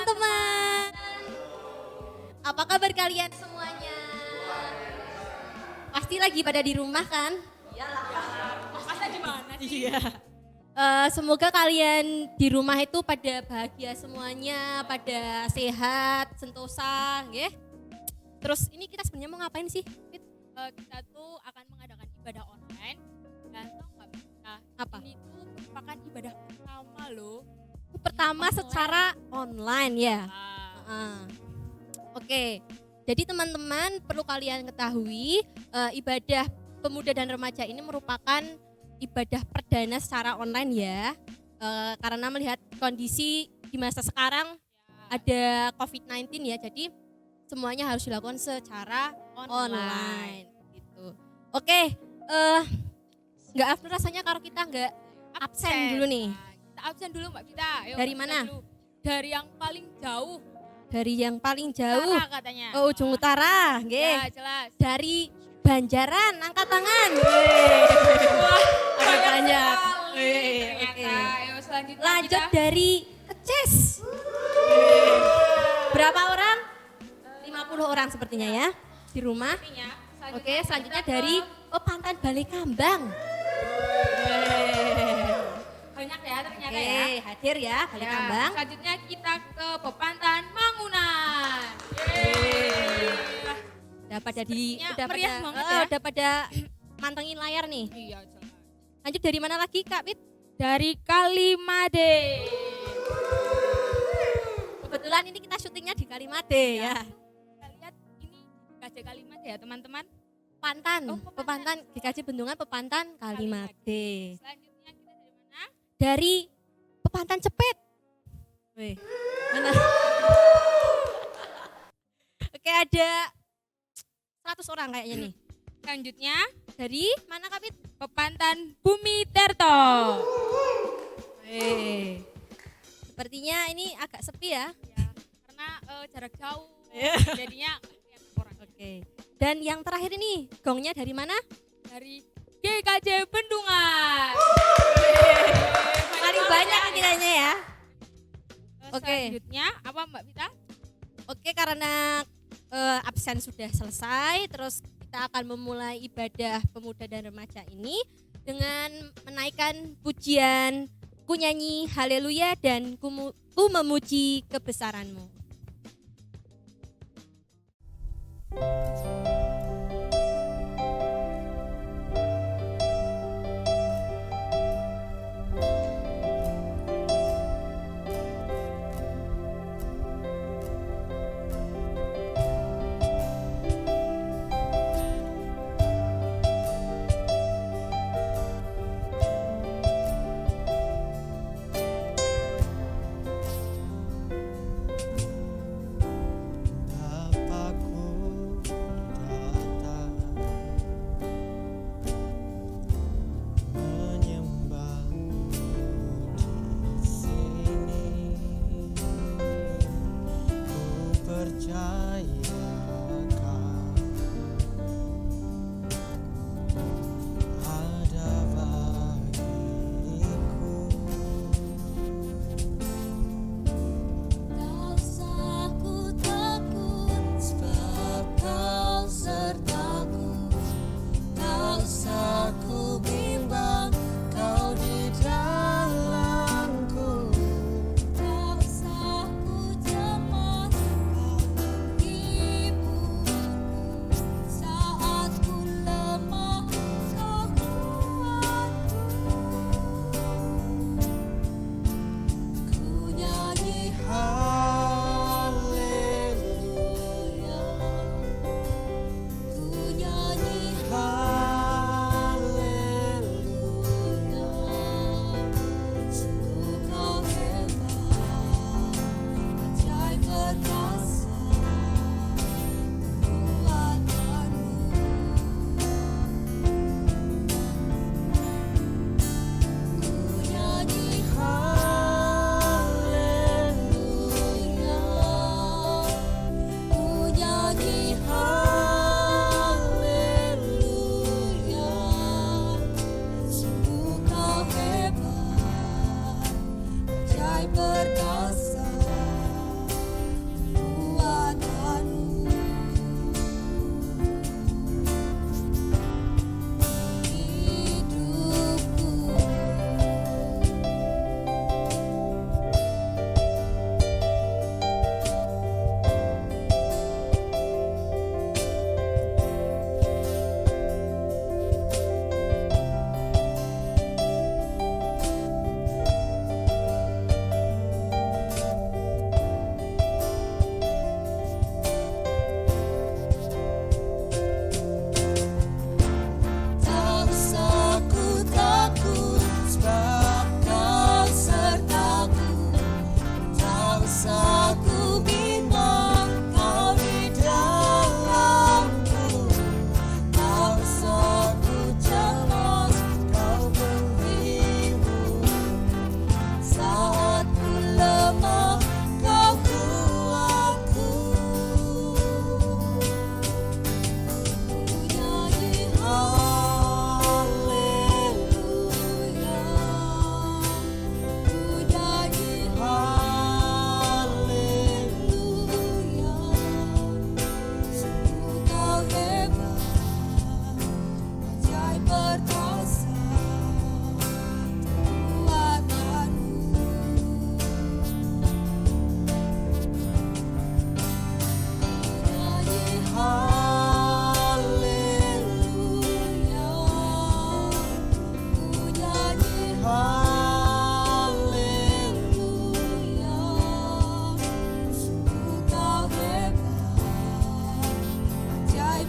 teman-teman. Apa kabar kalian semuanya? Pasti lagi pada di rumah kan? Masa gimana sih? Iya. Semoga kalian di rumah itu pada bahagia semuanya, pada sehat, sentosa, nggih. Terus ini kita sebenarnya mau ngapain sih? Fit? Kita tuh akan mengadakan ibadah online dan tau nggak kita? Apa? Ini tuh merupakan ibadah pertama loh. Pertama Online. secara online ya. Ah, Oke. Jadi teman-teman perlu kalian ketahui ibadah pemuda dan remaja ini merupakan ibadah perdana secara online ya. Karena melihat kondisi di masa sekarang ada COVID-19 ya. Jadi semuanya harus dilakukan secara online gitu. Oke, nggak after rasanya kalau kita nggak absen dulu nih. Nah, kita absen dulu Mbak Vita. Ayo, Dari absen mana? dulu. Dari yang paling jauh. Dari yang paling jauh Utara katanya. ke ujung utara, nggih. Ya, jelas. Dari Banjaran, angkat tangan. Ada banyak. Ternyata. Oke. Ayo selanjutnya Lanjut kita. dari Keces. Berapa orang? 50 orang sepertinya ya di rumah. Oke, selanjutnya dari Pepantan Balai Kambang. Banyak ya ternyata Oke, ya. hadir ya Balai Ya, Kambang. selanjutnya kita ke Pepantan Mangunan. Udah pada Sepertinya meriah banget ya. udah pada mantengin layar nih. Iya, jelas. Lanjut dari mana lagi Kak Wit? Dari Kalimade. Kebetulan ini kita syutingnya di Kalimade ya. Kita lihat ini Gajah Kalimade ya teman-teman. Pantan, Oh, Pepantan, GKJ Bendungan Pepantan Kalimade. Selanjutnya kita dari mana? Dari Pepantan Cepet. Wih, mana? Oke, ada 100 orang kayaknya nih. Selanjutnya Dari mana Kak Wit? Pepantan Bumi Terto. Wih. Sepertinya ini agak sepi ya. Ya, karena jarak jauh. Iya. Jadinya kelihatan orang. Oke. Dan yang terakhir ini, gongnya dari mana? Dari GKJ Bendungan. Paling banyak ini kayaknya ya. Oke. Selanjutnya apa Mbak Vita? Oke, karena absen sudah selesai, terus kita akan memulai ibadah pemuda dan remaja ini dengan menaikkan pujian, ku nyanyi haleluya dan ku memuji kebesaranmu. Bapakku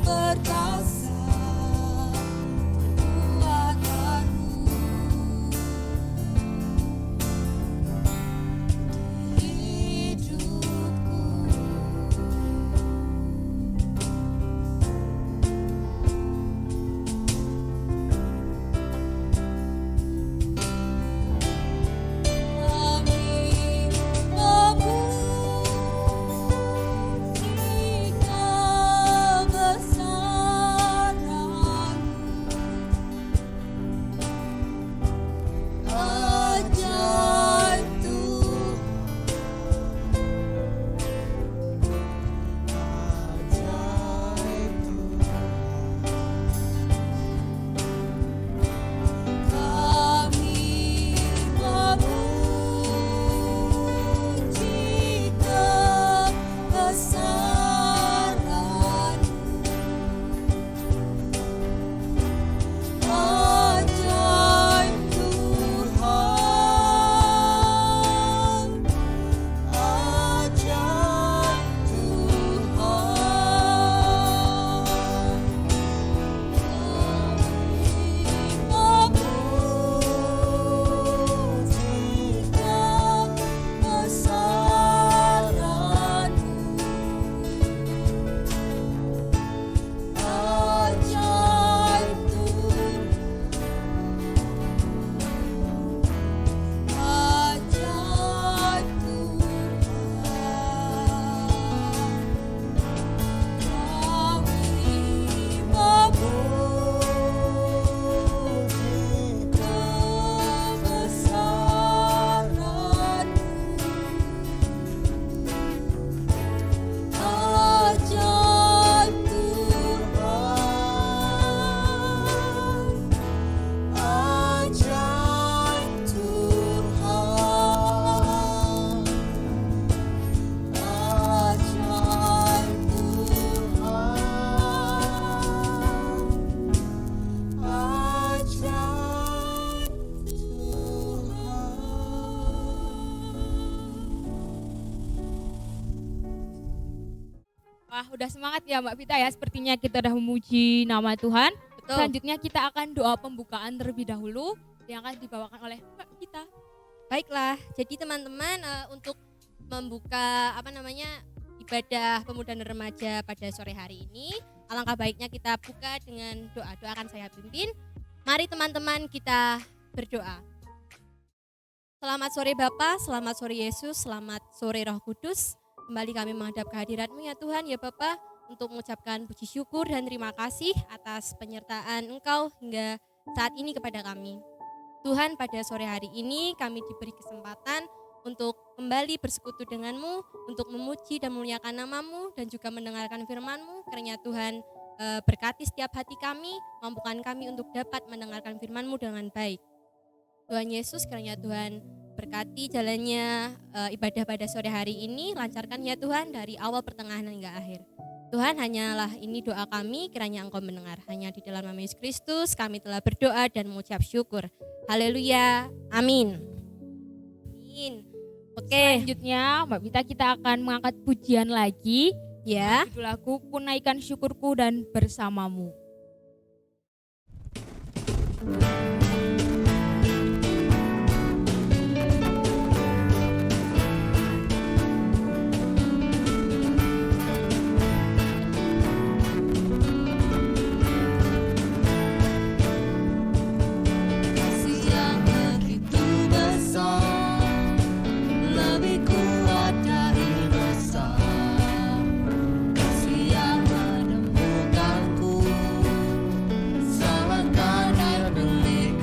perkasa perbuatanmu, hidupku. Kami memuji kebesaran-Mu, ajaib Tuhan, ajaib Tuhan. Kami memuji kebesaran-Mu, ajaib Tuhan, ajaib Wah, udah semangat ya Mbak Vita ya. Sepertinya kita udah memuji nama Tuhan. Betul. Selanjutnya kita akan doa pembukaan terlebih dahulu yang akan dibawakan oleh Mbak Vita. Baiklah, jadi teman-teman untuk membuka ibadah pemuda dan remaja pada sore hari ini, alangkah baiknya kita buka dengan doa akan saya pimpin. Mari teman-teman kita berdoa. Selamat sore Bapa, selamat sore Yesus, selamat sore Roh Kudus. Kembali kami menghadap kehadirat-Mu ya Tuhan ya Bapa, untuk mengucapkan puji syukur dan terima kasih atas penyertaan Engkau hingga saat ini kepada kami. Tuhan, pada sore hari ini kami diberi kesempatan untuk kembali bersekutu dengan-Mu, untuk memuji dan memuliakan nama-Mu dan juga mendengarkan firman-Mu. Kiranya Tuhan berkati setiap hati kami, mampukan kami untuk dapat mendengarkan firman-Mu dengan baik. Tuhan Yesus, kiranya Tuhan berkati jalannya ibadah pada sore hari ini, lancarkan ya Tuhan dari awal pertengahan hingga akhir. Tuhan, hanyalah ini doa kami, kiranya Engkau mendengar. Hanya di dalam nama Yesus Kristus kami telah berdoa dan mengucap syukur. Haleluya, amin. Amin. Oke. Selanjutnya Mbak Vita kita akan mengangkat pujian lagi. Ya. Judul lagu Kunaikan Syukurku dan Bersamamu. menemukanku, salahkan air beli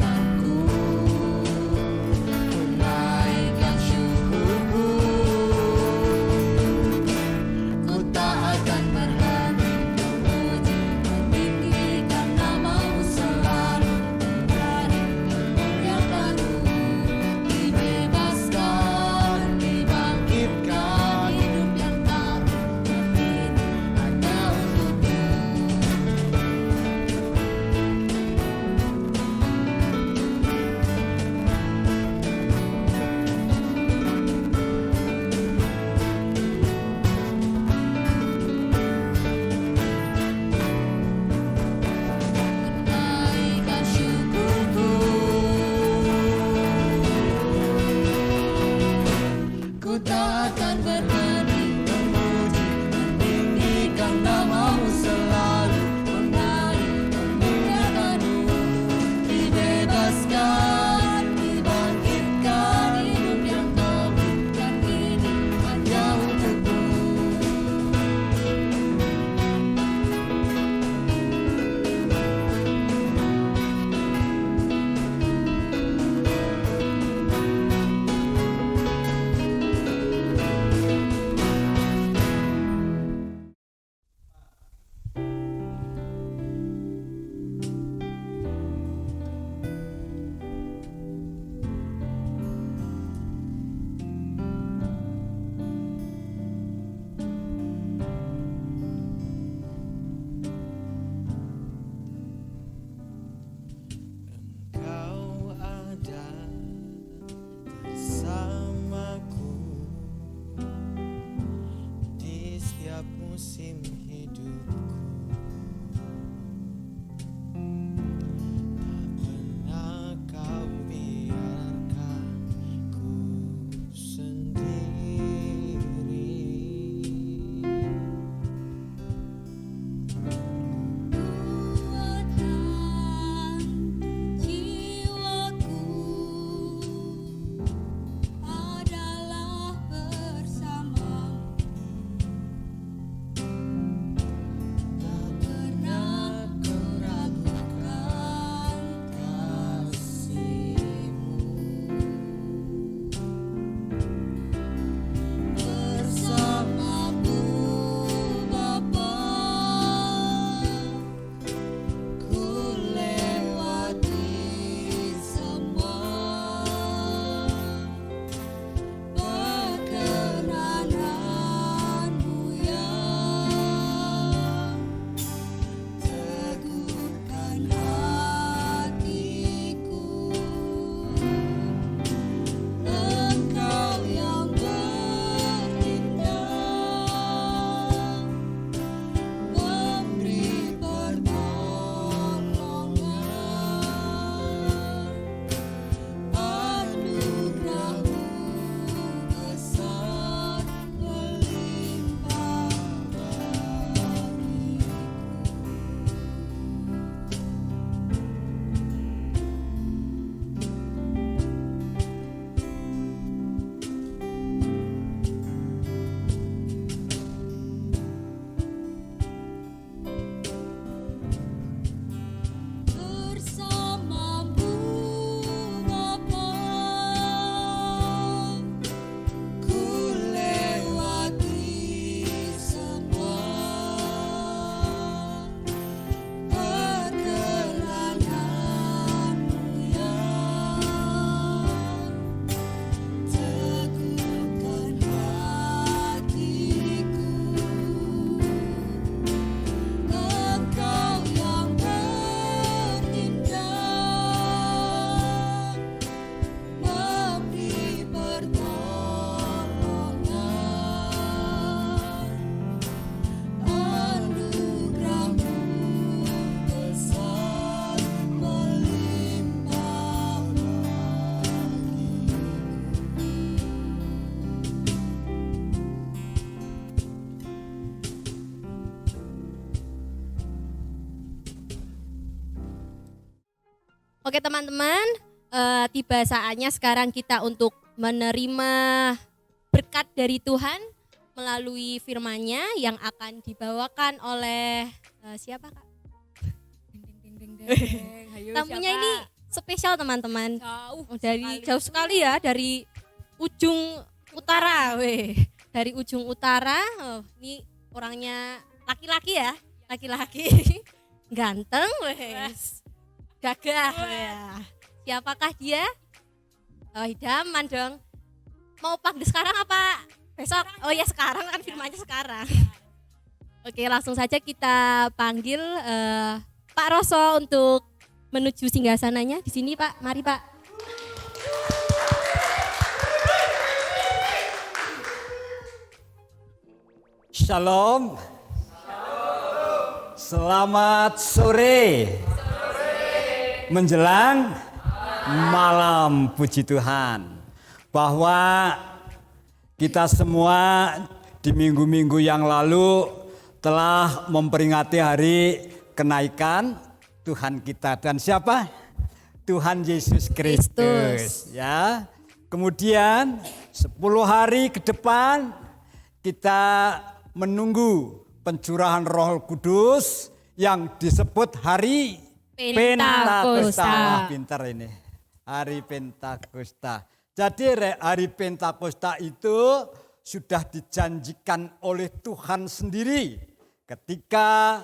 Oke teman-teman, tiba saatnya sekarang kita untuk menerima berkat dari Tuhan melalui firman-Nya yang akan dibawakan oleh siapa Kak? Tamunya ini spesial teman-teman. Jauh sekali ya dari ujung utara, dari ujung utara. Ini orangnya laki-laki ya, laki-laki, ganteng, gagah. Siapakah dia? Oh, idaman dong. Mau panggil sekarang apa besok? Oh ya sekarang kan firmannya sekarang. Oke, langsung saja kita panggil Pak Roso untuk menuju singgasananya di sini Pak. Mari Pak. Shalom. Selamat sore. Menjelang malam, puji Tuhan. Bahwa kita semua di minggu-minggu yang lalu telah memperingati hari kenaikan Tuhan kita, dan siapa? Tuhan Yesus Kristus. Ya. Kemudian 10 hari ke depan kita menunggu pencurahan Roh Kudus yang disebut hari Pentakosta. Pintar ini. Hari Pentakosta. Jadi hari Pentakosta itu sudah dijanjikan oleh Tuhan sendiri ketika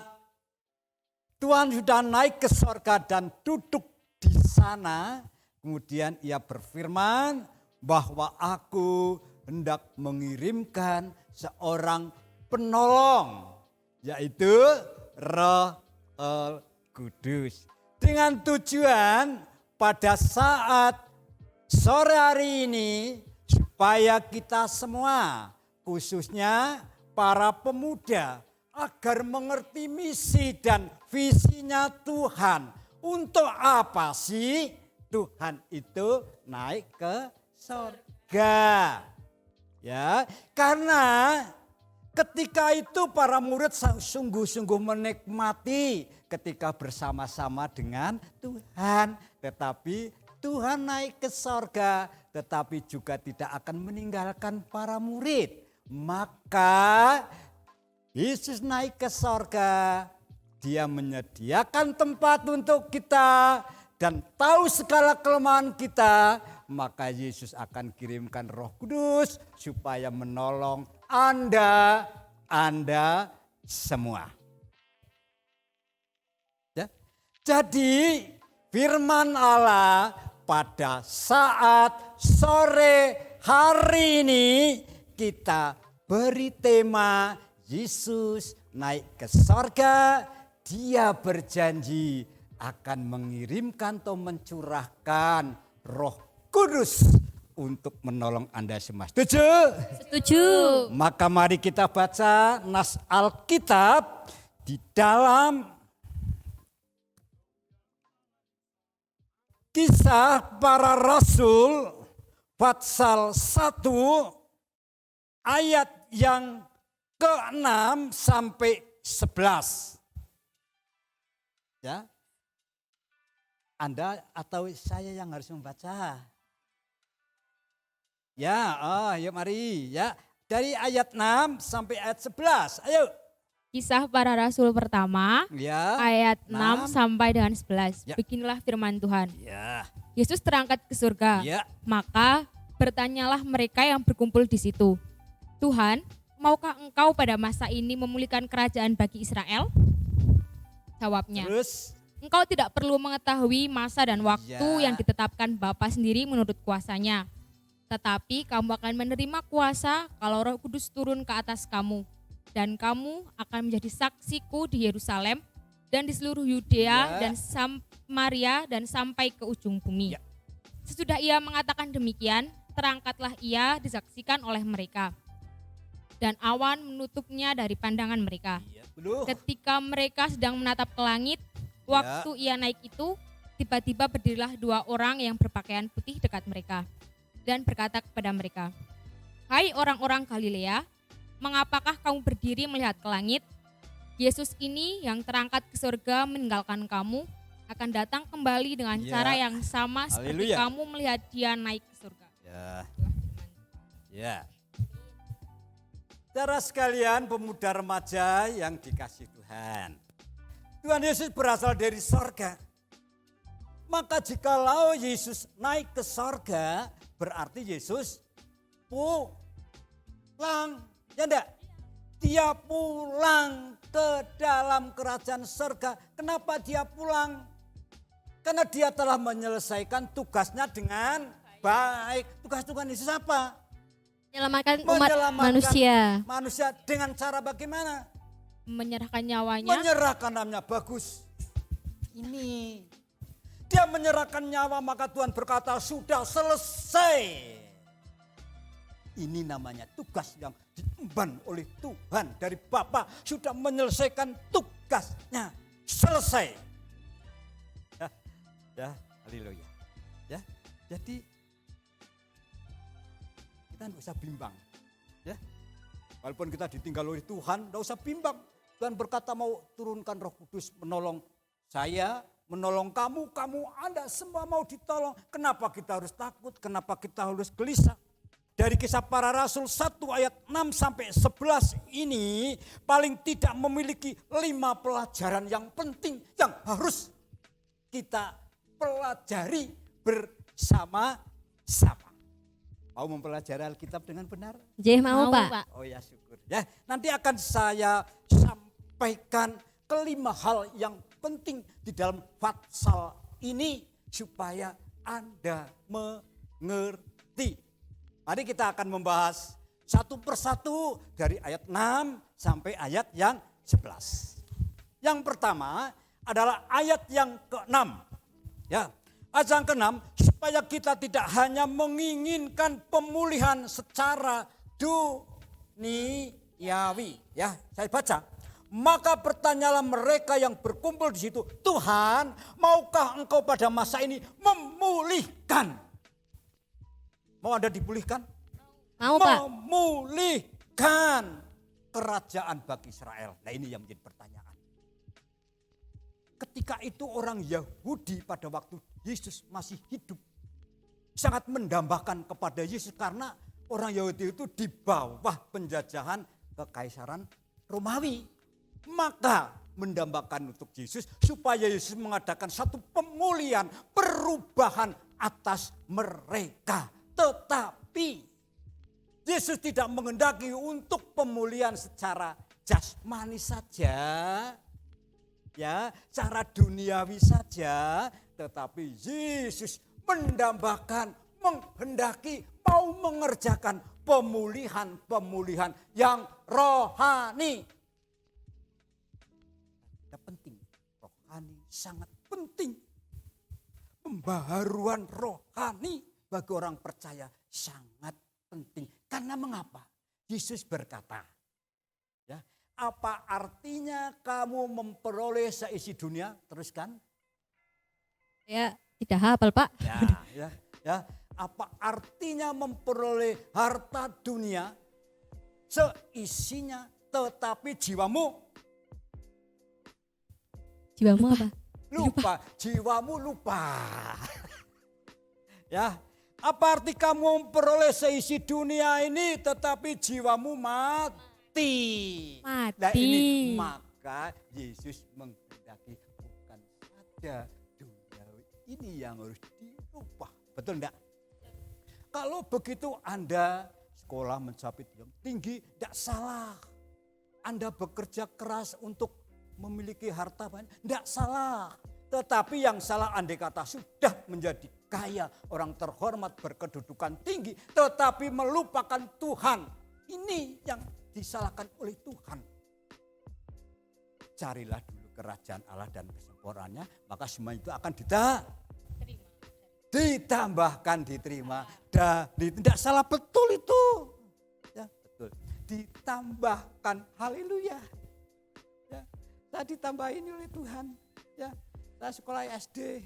Tuhan sudah naik ke sorga dan duduk di sana. Kemudian ia berfirman bahwa aku hendak mengirimkan seorang penolong, yaitu Roh Kudus. Dengan tujuan pada saat sore hari ini supaya kita semua, khususnya para pemuda, agar mengerti misi dan visinya Tuhan. Untuk apa sih Tuhan itu naik ke surga? Ya, karena ketika itu para murid sungguh-sungguh menikmati ketika bersama-sama dengan Tuhan. Tetapi Tuhan naik ke sorga, tetapi juga tidak akan meninggalkan para murid. Maka Yesus naik ke sorga, dia menyediakan tempat untuk kita dan tahu segala kelemahan kita. Maka Yesus akan kirimkan Roh Kudus supaya menolong Anda semua. Ya. Jadi firman Allah pada saat sore hari ini kita beri tema Yesus naik ke sorga. Dia berjanji akan mengirimkan atau mencurahkan Roh Kudus untuk menolong Anda semua. Setuju? Setuju. Maka mari kita baca nas Alkitab di dalam Kisah Para Rasul pasal 1 ayat yang ke-6 sampai 11. Ya. Anda atau saya yang harus membaca? Ya, yuk mari ya. Dari ayat 6 sampai ayat 11. Ayo. Kisah Para Rasul pertama, Ya. ayat 6 6. sampai dengan 11. Ya. Beginilah firman Tuhan. Ya. Yesus terangkat ke surga. Ya. Maka bertanyalah mereka yang berkumpul di situ, Tuhan, maukah engkau pada masa ini memulihkan kerajaan bagi Israel? Jawabnya, Terus engkau tidak perlu mengetahui masa dan waktu Ya. yang ditetapkan Bapa sendiri menurut kuasanya. Tetapi kamu akan menerima kuasa kalau Roh Kudus turun ke atas kamu. Dan kamu akan menjadi saksiku di Yerusalem dan di seluruh Yudea Ya. dan Samaria dan sampai ke ujung bumi. Ya. Sesudah ia mengatakan demikian, terangkatlah ia disaksikan oleh mereka. Dan awan menutupnya dari pandangan mereka. Ketika mereka sedang menatap ke langit, waktu ia naik itu, tiba-tiba berdirilah 2 orang yang berpakaian putih dekat mereka. Dan berkata kepada mereka, Hai orang-orang Galilea, mengapakah kamu berdiri melihat ke langit? Yesus ini yang terangkat ke surga meninggalkan kamu akan datang kembali dengan Ya. cara yang sama seperti Haleluya. kamu melihat dia naik ke surga. Ya. Itulah firman. Ya. Saudara sekalian, pemuda remaja yang dikasih Tuhan. Tuhan Yesus berasal dari sorga. Maka jikalau Yesus naik ke sorga, berarti Yesus pulang. Ya enggak? Dia pulang ke dalam kerajaan sorga. Kenapa dia pulang? Karena dia telah menyelesaikan tugasnya dengan baik. Tugas Tuhan Yesus apa? Menyelamatkan umat manusia. Manusia dengan cara bagaimana? Menyerahkan nyawanya. Menyerahkan namanya bagus. Ini. Dia menyerahkan nyawa maka Tuhan berkata sudah selesai. Ini namanya tugas yang diemban oleh Tuhan dari Bapa. Sudah menyelesaikan tugasnya. Selesai. Ya, haleluya. Ya, jadi kita tidak usah bimbang. Ya, walaupun kita ditinggal oleh Tuhan, tidak usah bimbang. Tuhan berkata mau turunkan Roh Kudus menolong saya, menolong kamu, Anda semua mau ditolong. Kenapa kita harus takut? Kenapa kita harus gelisah? Dari Kisah Para Rasul 1 ayat 6 sampai 11 ini paling tidak memiliki 5 pelajaran yang penting yang harus kita pelajari bersama-sama. Mau mempelajari Alkitab dengan benar? Mau Pak. Oh ya syukur. Ya, nanti akan saya sampaikan kelima hal yang penting di dalam Fatsal ini supaya Anda mengerti. Mari kita akan membahas satu persatu dari ayat 6 sampai ayat yang 11. Yang pertama adalah ayat yang ke-6. Ya, ayat yang ke-6 supaya kita tidak hanya menginginkan pemulihan secara duniawi. Ya, saya baca. Maka bertanyalah mereka yang berkumpul di situ, Tuhan, maukah Engkau pada masa ini memulihkan? Mau Anda dipulihkan? Mau Pak. Memulihkan kerajaan bagi Israel. Nah ini yang menjadi pertanyaan. Ketika itu orang Yahudi pada waktu Yesus masih hidup sangat mendambakan kepada Yesus karena orang Yahudi itu di bawah penjajahan kekaisaran Romawi. Maka mendambakan untuk Yesus supaya Yesus mengadakan satu pemulihan, perubahan atas mereka. Tetapi Yesus tidak menghendaki untuk pemulihan secara jasmani saja. Ya, cara duniawi saja, tetapi Yesus mendambakan, menghendaki, mau mengerjakan pemulihan-pemulihan yang rohani. Ya, penting, rohani sangat penting. Pembaharuan rohani bagi orang percaya sangat penting. Karena mengapa? Yesus berkata, ya, apa artinya kamu memperoleh seisi dunia? Teruskan. Ya, tidak hafal Pak. Ya. Apa artinya memperoleh harta dunia seisinya tetapi jiwamu apa? Jiwamu lupa. Ya. Apa arti kamu memperoleh seisi dunia ini tetapi jiwamu mati? Nah ini maka Yesus menghendaki bukan saja duniawi ini yang harus dirubah. Betul enggak? Kalau begitu Anda sekolah mencapai yang tinggi, tidak salah. Anda bekerja keras untuk memiliki harta banyak, tidak salah. Tetapi yang salah andai kata sudah menjadi kaya, orang terhormat, berkedudukan tinggi, tetapi melupakan Tuhan. Ini yang disalahkan oleh Tuhan. Carilah dulu kerajaan Allah dan kesempurnaannya, maka semua itu akan ditambahkan, diterima. Dan tidak salah, betul itu. Ya, betul. Ditambahkan, haleluya. Ya, saya ditambahin oleh Tuhan. Ya. Saya sekolah SD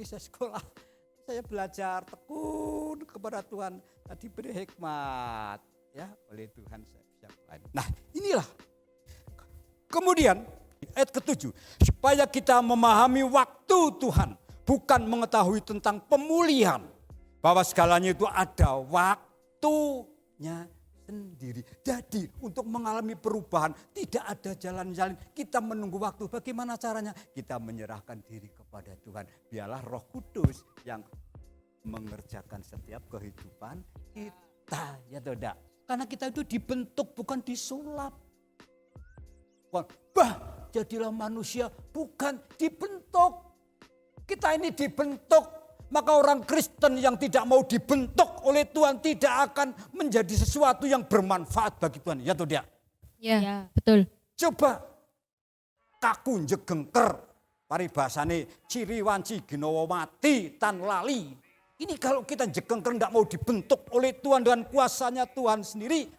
saya sekolah, saya belajar tekun kepada Tuhan, diberi hikmat ya oleh Tuhan saya bisa. Nah inilah. Kemudian ayat ke-7. Supaya kita memahami waktu Tuhan, bukan mengetahui tentang pemulihan. Bahwa segalanya itu ada waktunya sendiri. Jadi untuk mengalami perubahan tidak ada jalan-jalan. Kita menunggu waktu. Bagaimana caranya? Kita menyerahkan diri kepada Tuhan. Biarlah Roh Kudus yang mengerjakan setiap kehidupan kita. Ya tidak? Karena kita itu dibentuk bukan disulap. Jadilah manusia bukan dibentuk. Kita ini dibentuk. Maka orang Kristen yang tidak mau dibentuk oleh Tuhan tidak akan menjadi sesuatu yang bermanfaat bagi Tuhan. Ya atau tidak? Ya, betul. Coba kaku jegengker. Paribasane ciri wanci ginowo mati tan lali. Ini kalau kita jegengker tidak mau dibentuk oleh Tuhan dengan kuasanya Tuhan sendiri.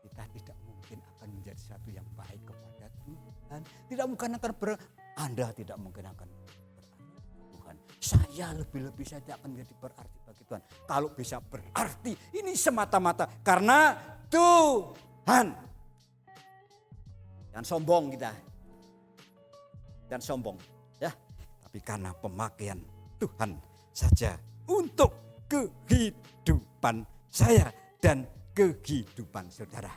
Kita tidak mungkin akan menjadi sesuatu yang baik kepada Tuhan. Tidak mungkin akan Anda tidak mungkin akan Tuhan. Saya lebih-lebih saja akan menjadi berarti bagi Tuhan. Kalau bisa berarti ini semata-mata karena Tuhan. Jangan sombong kita. Dan sombong ya. Tapi karena pemakaian Tuhan saja untuk kehidupan saya dan kehidupan saudara.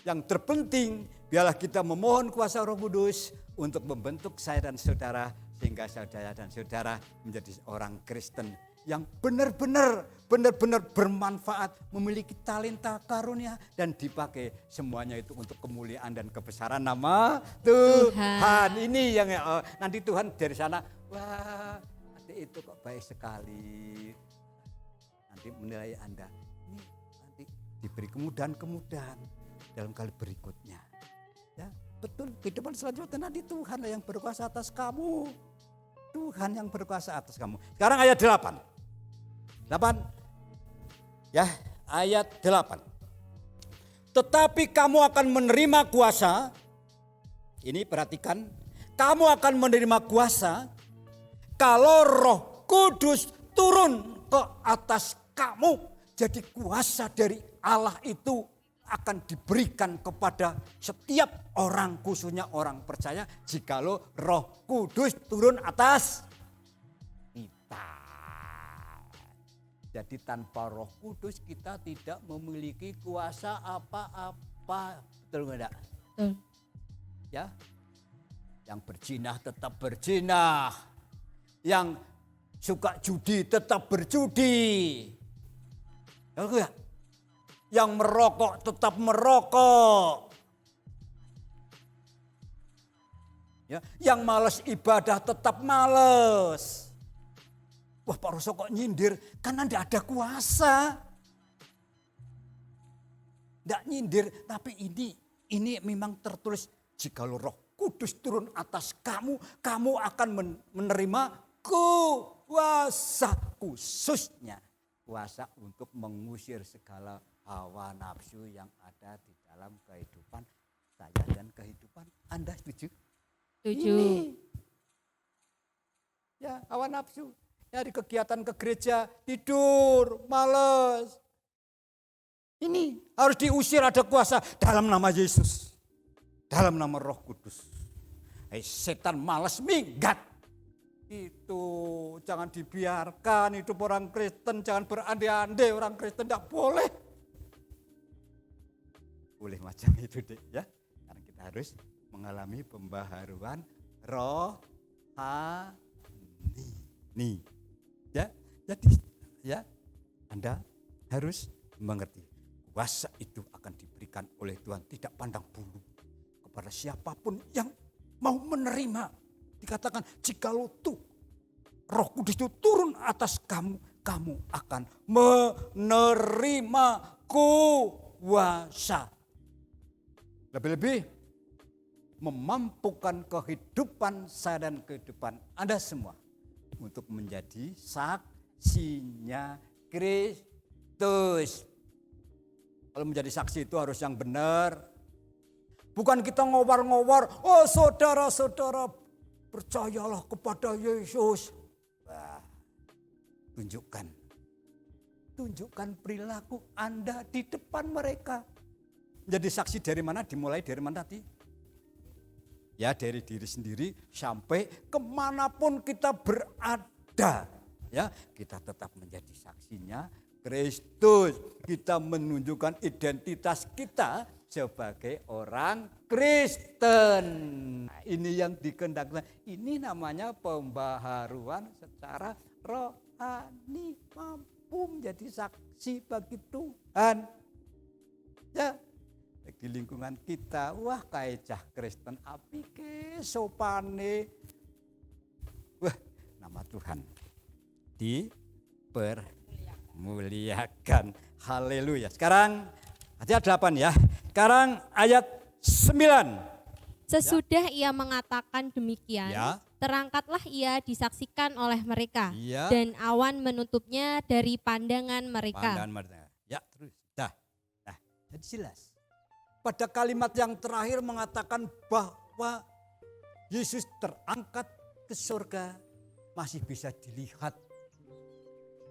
Yang terpenting biarlah kita memohon kuasa Roh Kudus untuk membentuk saya dan saudara sehingga saudara dan saudara menjadi orang Kristen yang benar-benar bermanfaat, memiliki talenta karunia dan dipakai semuanya itu untuk kemuliaan dan kebesaran nama Tuhan. Ini yang nanti Tuhan dari sana, wah itu kok baik sekali. Nanti menilai Anda, ini nanti diberi kemudahan-kemudahan dalam kali berikutnya. Ya, betul, kehidupan selanjutnya nanti Tuhan yang berkuasa atas kamu. Tuhan yang berkuasa atas kamu. Sekarang ayat 8. Ya, ayat 8. Tetapi kamu akan menerima kuasa. Ini perhatikan, kamu akan menerima kuasa kalau Roh Kudus turun ke atas kamu. Jadi kuasa dari Allah itu akan diberikan kepada setiap orang, khususnya orang percaya, jikalau Roh Kudus turun atas kita. Jadi tanpa Roh Kudus kita tidak memiliki kuasa apa-apa. Betul enggak? Betul. Ya. Yang berzinah tetap berzinah. Yang suka judi tetap berjudi. Ya, yang merokok tetap merokok. Ya, yang malas ibadah tetap malas. Wah, Pak Roso kok nyindir? Karena tidak ada kuasa. Tidak nyindir, tapi ini memang tertulis jikalau Roh Kudus turun atas kamu, kamu akan menerima kuasa, khususnya kuasa untuk mengusir segala hawa nafsu yang ada di dalam kehidupan saya dan kehidupan Anda. Setuju? Setuju. Ya, hawa nafsu. Dari kegiatan ke gereja, tidur, males. Ini harus diusir, ada kuasa dalam nama Yesus. Dalam nama Roh Kudus. Setan males minggat. Itu jangan dibiarkan hidup orang Kristen, jangan berandai-andai orang Kristen, tidak boleh. Boleh macam itu deh ya. Karena kita harus mengalami pembaharuan rohani. Ya, jadi ya Anda harus mengerti kuasa itu akan diberikan oleh Tuhan tidak pandang bulu kepada siapapun yang mau menerima. Dikatakan jikalau tuh Roh Kudus itu turun atas kamu, kamu akan menerima kuasa. Lebih-lebih memampukan kehidupan saya dan kehidupan Anda semua untuk menjadi saksinya Kristus. Kalau menjadi saksi itu harus yang benar. Bukan kita ngowar-ngowar, oh saudara-saudara percayalah kepada Yesus. Wah, tunjukkan perilaku Anda di depan mereka. Jadi saksi dari mana? Dimulai dari mana tadi? Ya, dari diri sendiri sampai kemanapun kita berada. Ya, kita tetap menjadi saksinya Kristus. Kita menunjukkan identitas kita sebagai orang Kristen. Nah, ini yang dikehendaki. Ini namanya pembaharuan secara rohani, mampu menjadi saksi bagi Tuhan. Ya, di lingkungan kita, wah kaecah Kristen apike sopane. Wah, nama Tuhan dipermuliakan. Haleluya. Sekarang ayat 8 ya. Sekarang ayat 9. Sesudah ia mengatakan demikian, Ya. terangkatlah ia disaksikan oleh mereka, Ya. dan awan menutupnya dari pandangan mereka. Pandangan mereka. Ya, terus. Nah, jadi jelas. Pada kalimat yang terakhir mengatakan bahwa Yesus terangkat ke surga masih bisa dilihat.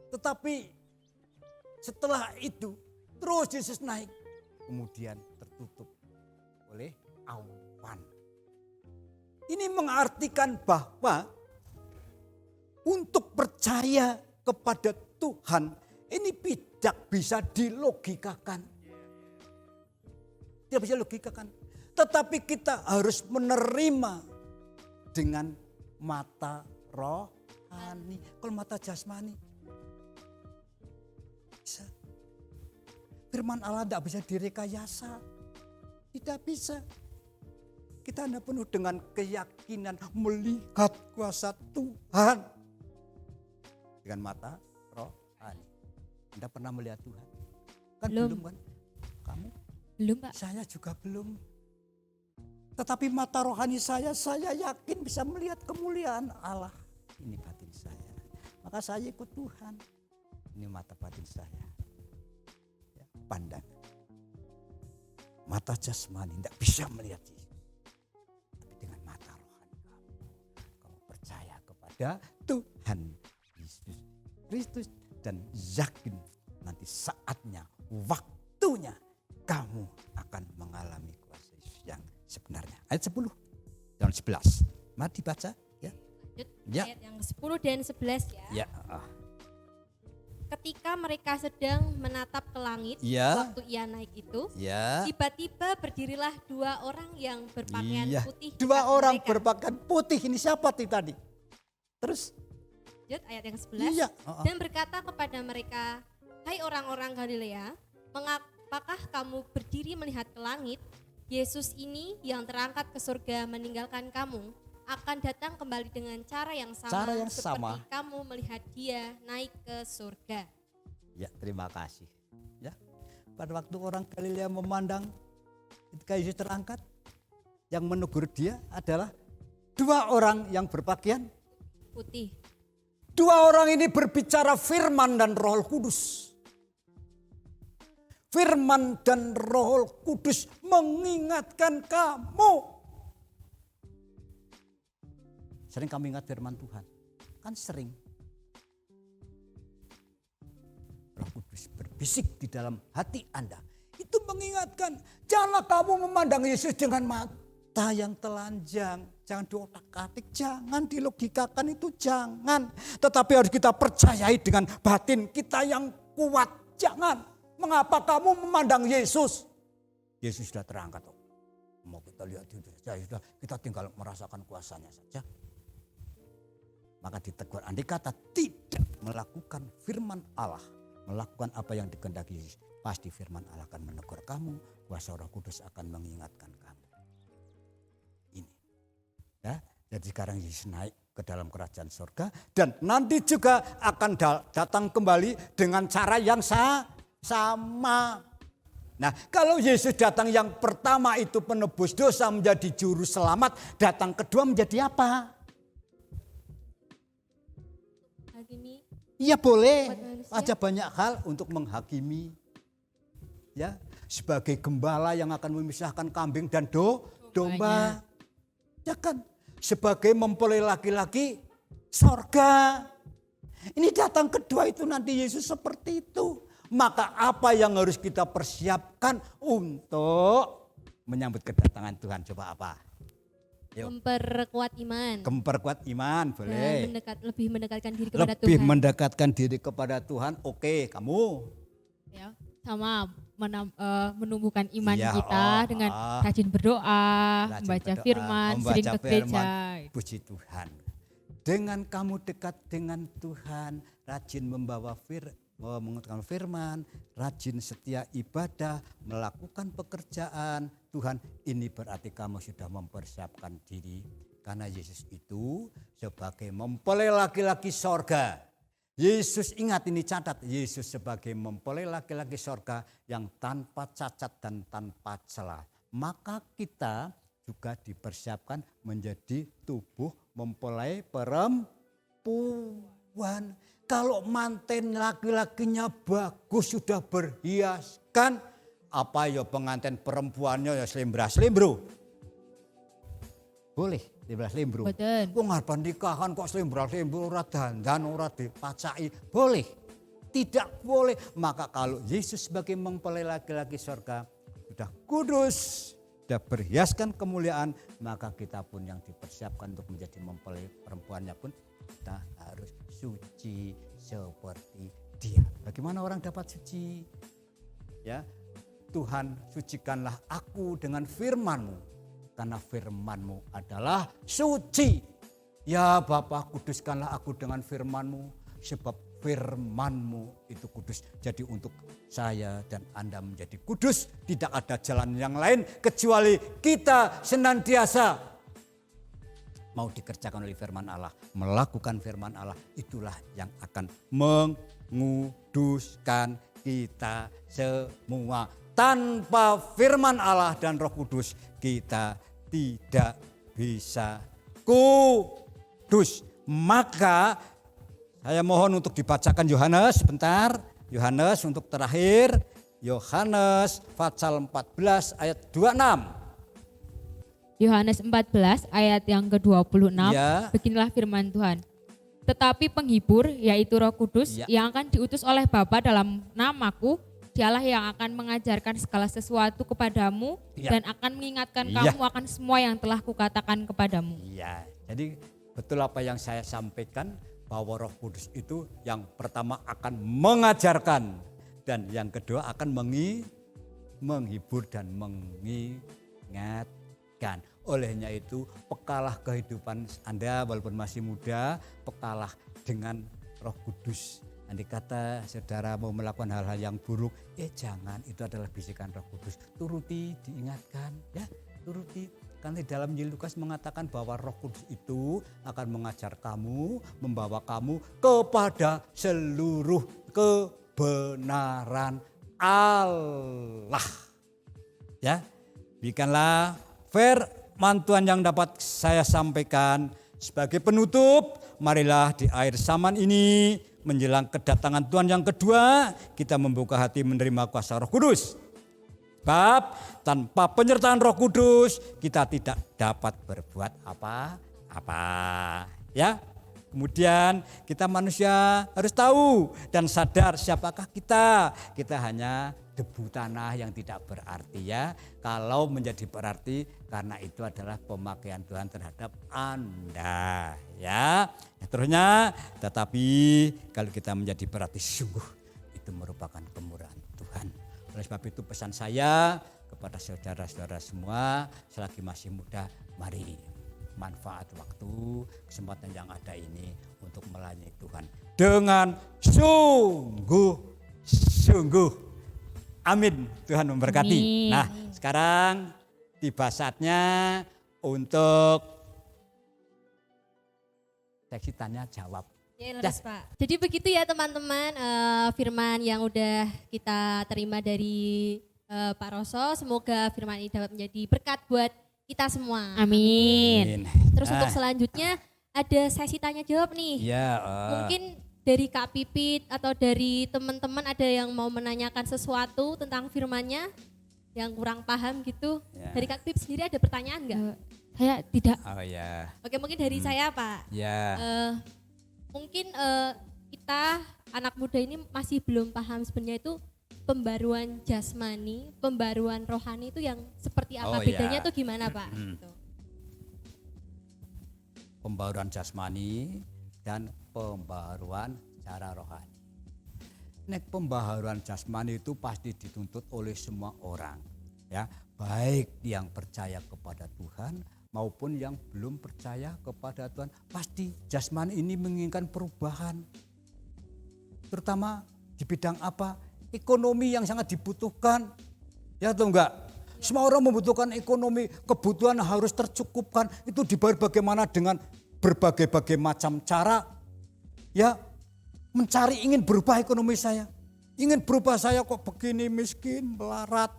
Tetapi setelah itu terus Yesus naik, kemudian tertutup oleh awan. Ini mengartikan bahwa untuk percaya kepada Tuhan ini tidak bisa dilogikakan. Tidak bisa logikakan. Tetapi kita harus menerima dengan mata rohani. Kalau mata jasmani bisa. Firman Allah tidak bisa direkayasa. Tidak bisa. Kita hanya penuh dengan keyakinan melihat kuasa Tuhan. Dengan mata rohani. Anda pernah melihat Tuhan? Kan belum kan? Kamu? Belum, Pak. Saya juga belum. Tetapi mata rohani saya yakin bisa melihat kemuliaan Allah. Ini batin saya. Maka saya ikut Tuhan. Ini mata batin saya. Ya, pandang. Mata jasmani tidak bisa melihat Yesus. Tapi dengan mata rohani kamu percaya kepada Tuhan Yesus Kristus dan yakin nanti saatnya, waktunya kamu akan mengalami kuasa Yesus yang sebenarnya. Ayat 10 dan 11. Mari dibaca ya. Ya. Ayat yang 10 dan 11 ya. Ya. Ketika mereka sedang menatap ke langit, Ya. waktu ia naik itu, Ya. tiba-tiba berdirilah dua orang yang berpakaian Iya. putih. Dua dekat orang mereka. berpakaian putih. Ini siapa tadi? Terus? Lanjut ayat yang 11. Iya. Dan berkata kepada mereka, hai orang-orang Galilea, apakah kamu berdiri melihat ke langit? Yesus ini yang terangkat ke surga meninggalkan kamu akan datang kembali dengan cara yang sama, Cara yang seperti sama. kamu melihat dia naik ke surga. Ya, terima kasih. Ya. Pada waktu orang Galilea memandang ketika Yesus terangkat, yang menegur dia adalah dua orang yang berpakaian. Putih. Dua orang ini berbicara firman dan Roh Kudus. Firman dan Roh Kudus mengingatkan kamu. Sering kamu ingat firman Tuhan? Kan sering. Roh Kudus berbisik di dalam hati Anda. Itu mengingatkan, janganlah kamu memandang Yesus dengan mata yang telanjang. Jangan diotak-atik, jangan dilogikakan, itu jangan. Tetapi harus kita percayai dengan batin kita yang kuat. Jangan. Mengapa kamu memandang Yesus? Yesus sudah terangkat. Mau kita lihat itu saja, kita tinggal merasakan kuasanya saja. Maka ditegur, andai kata tidak melakukan firman Allah, melakukan apa yang dikehendaki Yesus, pasti firman Allah akan menegur kamu, kuasa Roh Kudus akan mengingatkan kamu. Ini. Ya, jadi sekarang Yesus naik ke dalam kerajaan surga dan nanti juga akan datang kembali dengan cara yang sama. Nah, kalau Yesus datang yang pertama itu penebus dosa, menjadi juru selamat, datang kedua menjadi apa? Hakimi. Iya boleh, Buat manusia. ada banyak hal untuk menghakimi. Ya, sebagai gembala yang akan memisahkan kambing dan domba. Ya kan, sebagai mempelai laki-laki sorga. Ini datang kedua itu nanti Yesus seperti itu. Maka apa yang harus kita persiapkan untuk menyambut kedatangan Tuhan? Coba apa? Yuk. Memperkuat iman. Memperkuat iman, Dan boleh. lebih mendekatkan diri kepada Lebih Tuhan. mendekatkan diri kepada Tuhan. Oke, kamu. Ya, sama menumbuhkan iman Ya, kita dengan rajin berdoa, Rajin membaca berdoa, firman, sering membaca ke gereja. firman. Puji Tuhan. Dengan kamu dekat dengan Tuhan, rajin mengutarakan firman, rajin setia ibadah, melakukan pekerjaan Tuhan, ini berarti kamu sudah mempersiapkan diri. Karena Yesus itu sebagai mempelai laki-laki sorga. Yesus, ingat ini catat, Yesus sebagai mempelai laki-laki sorga yang tanpa cacat dan tanpa celah. Maka kita juga dipersiapkan menjadi tubuh mempelai perempuan. Kalau manten laki-lakinya bagus, sudah berhiaskan, apa ya pengantin perempuannya ya selembra-selembro. Boleh selembra-selembro. Betul. Wong arep nikahan kok selembra-selembro ora dandan ora dipacaki. Boleh. Tidak boleh. Maka kalau Yesus sebagai mempelai laki-laki surga sudah kudus, sudah berhiaskan kemuliaan, maka kita pun yang dipersiapkan untuk menjadi mempelai perempuannya pun kita harus suci seperti dia. Bagaimana orang dapat suci? Ya, Tuhan, sucikanlah aku dengan firman-Mu, karena firman-Mu adalah suci. Ya Bapa, kuduskanlah aku dengan firman-Mu, sebab firman-Mu itu kudus. Jadi untuk saya dan Anda menjadi kudus, tidak ada jalan yang lain kecuali kita senantiasa mau dikerjakan oleh firman Allah, melakukan firman Allah, itulah yang akan menguduskan kita semua. Tanpa firman Allah dan Roh Kudus kita tidak bisa kudus. Maka saya mohon untuk dibacakan Yohanes sebentar. Yohanes untuk terakhir. Yohanes pasal 14 ayat 26. Yohanes 14 ayat yang ke-26, Ya. beginilah firman Tuhan. Tetapi penghibur, yaitu Roh Kudus, Ya. yang akan diutus oleh Bapa dalam namaku, dialah yang akan mengajarkan segala sesuatu kepadamu, Ya. dan akan mengingatkan Ya. kamu akan semua yang telah kukatakan kepadamu. Iya, jadi betul apa yang saya sampaikan, bahwa Roh Kudus itu yang pertama akan mengajarkan, dan yang kedua akan menghibur dan mengingatkan. Olehnya itu pekalah kehidupan Anda walaupun masih muda, pekalah dengan Roh Kudus. Andai kata saudara mau melakukan hal-hal yang buruk, jangan, itu adalah bisikan Roh Kudus. Turuti, diingatkan, ya, turuti. Karena di dalam Injil Lukas mengatakan bahwa Roh Kudus itu akan mengajar kamu, membawa kamu kepada seluruh kebenaran Allah. Ya, demikianlah firman Tuhan yang dapat saya sampaikan. Sebagai penutup, marilah di akhir zaman ini menjelang kedatangan Tuhan yang kedua, kita membuka hati menerima kuasa Roh Kudus. Sebab tanpa penyertaan Roh Kudus kita tidak dapat berbuat apa-apa. Ya. Kemudian kita manusia harus tahu dan sadar siapakah kita. Kita hanya debu tanah yang tidak berarti, ya. Kalau menjadi berarti karena itu adalah pemakaian Tuhan terhadap Anda, ya. Terusnya, tetapi kalau kita menjadi berarti sungguh itu merupakan kemurahan Tuhan. Oleh sebab itu pesan saya kepada saudara-saudara semua, selagi masih muda, mari manfaat waktu, kesempatan yang ada ini untuk melayani Tuhan dengan sungguh-sungguh. Amin. Tuhan memberkati. Amin. Nah, sekarang tiba saatnya untuk sesi tanya jawab. Ya, leres, Pak. Jadi begitu ya teman-teman, firman yang udah kita terima dari Pak Roso. Semoga firman ini dapat menjadi berkat buat kita semua. Amin. Terus untuk selanjutnya ada sesi tanya jawab nih. Ya, Mungkin dari Kak Pipit atau dari teman-teman ada yang mau menanyakan sesuatu tentang firmannya yang kurang paham gitu. Ya. Dari Kak Pipit sendiri ada pertanyaan nggak? Saya tidak. oh ya, Oke, mungkin dari saya Pak. ya. Mungkin kita anak muda ini masih belum paham sebenarnya itu pembaruan jasmani, pembaruan rohani itu yang seperti apa, Oh, bedanya ya. tuh gimana Pak? Gitu. pembaharuan jasmani dan pembaharuan secara rohani. Nek pembaharuan jasmani itu pasti dituntut oleh semua orang, ya, baik yang percaya kepada Tuhan maupun yang belum percaya kepada Tuhan. Pasti jasmani ini menginginkan perubahan, terutama di bidang apa? Ekonomi yang sangat dibutuhkan, ya atau enggak? Semua orang membutuhkan ekonomi, kebutuhan harus tercukupkan. Itu dibayar bagaimana dengan berbagai-bagai macam cara, ya, mencari ingin berubah ekonomi saya. Ingin berubah saya kok begini, miskin, melarat,